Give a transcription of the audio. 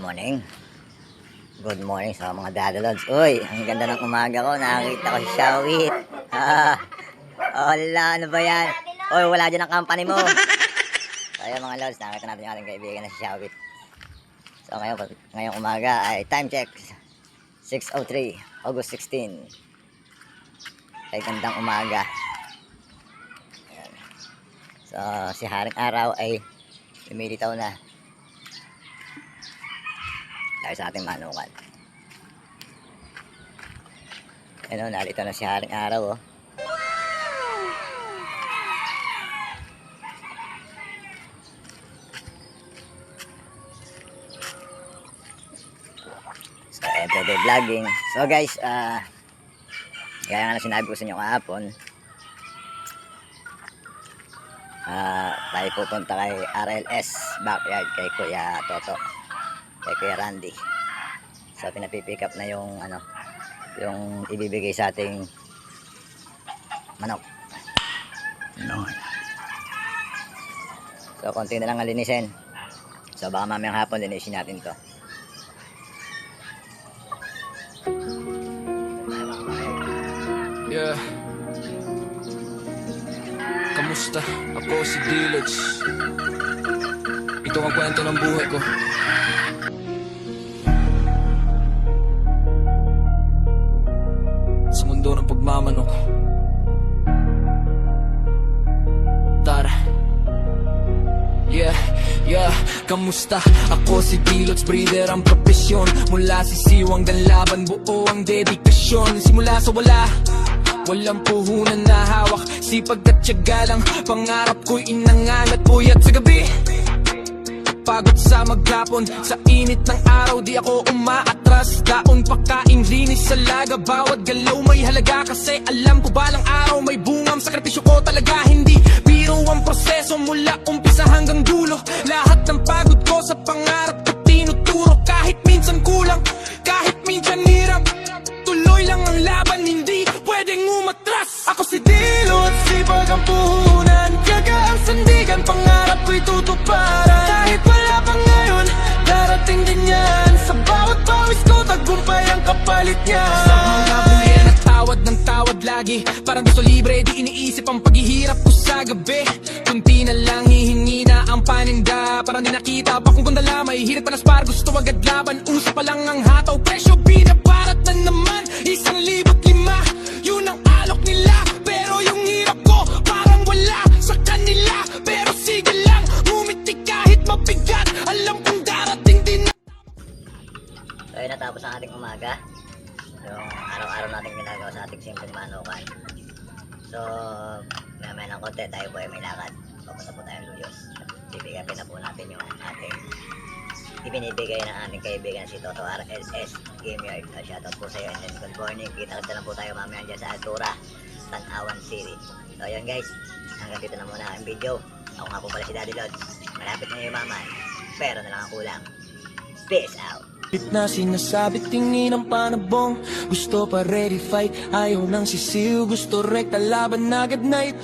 Morning. Good morning sa mga dadalods. Uy, ang ganda ng umaga ko. Nakakita ko si Shawit. Hola, ano ba yan? Uy, wala dyan ang company mo. So, ayun mga lods, nakita natin yung ating kaibigan na si Shawit. So, ngayong umaga ay time check. 6:03, August 16. Ay gandang umaga. Ayan. So, si Haring Araw ay lumilitaw na. Dahil sa ating manukan. Ayun, nalito na si Haring Araw, oh. So, everyday vlogging. So guys, gaya nga na sinabi ko sa inyo kahapon, tayo pupunta kay RLS Backyard kay Kuya Toto, kay Kuya Randy. So pinapipick up na yung yung ibibigay sa ating manok. So konti na lang alinisin. So baka mamayang hapon linisin natin to. Yeah. Kamusta? Ako si Dilots. Ito ang kwento ng buhay ko. Sa mundo ng pagmamanok. Tara. Yeah, kamusta? Ako si Dilots, breeder ang propesyon. Mula sisiw hanggang laban, buo ang dedikasyon. Simula sa wala, walang puhunan na hawak. Sipag at tiyaga lang, pangarap ko'y inangan at puyat sa gabi. Pagod sa maghapon, sa init ng araw, di ako umaatras. Daon pakain, linis sa laga, bawat galaw may halaga. Kasi alam ko balang araw may bungam, sakripisyo ko talaga. Hindi biro ang proseso mula umpisa hanggang dulo. Lahat ng pagod ko sa pangarap ko tinuturo. Kahit minsan kulang, kahit minsan hirap, tuloy lang ang laban, hindi pwedeng umatras. Ako si Dilots, sipag ang puhunan, tiyaga ang sandigan, pangarap ko'y tutuparan. Kahit wala pa ngayon, darating din yan. Sa bawat pawis ko, tagumpay ang kapalit niya. Sa mga buhay na tawad ng tawad lagi, parang gusto libre, di iniisip ang paghihirap ko sa gabi. Kunti na lang hihingi na ang paninda, parang di nakita pa kung gandala. May hirit pa na spar, gusto agad laban. Usap pa lang ang hataw, presyo binabarat na naman. 1,500, yun ang alok nila. Pero yung hirap ko, parang wala sa kanila. Pero sige lang, ngumiti kahit mabigat. Alam kong darating din. So ayun, natapos ang ating umaga. Yung araw-araw natin ginagawa sa ating simpleng manukan. So may ng konti, tayo po ay may lakad. Papunta po tayong Luyos. Bibigyan na po natin yung ating ibinibigay ng ating kaibigan si Toto RLS Game Yard. Shoutout po sa iyo and then good morning. Kita-kita lang po tayo mamaya dyan sa Altura, Tanawan City. So ayun guys, hanggang dito na muna ang video. Ako nga po pala si Daddy Lods. Malapit na yung maman, pero na lang ang kulang. Peace out. Na sinasabi tingin ang panabong, gusto pa ready fight, ayaw nang sisiw, gusto rekta laban agad night.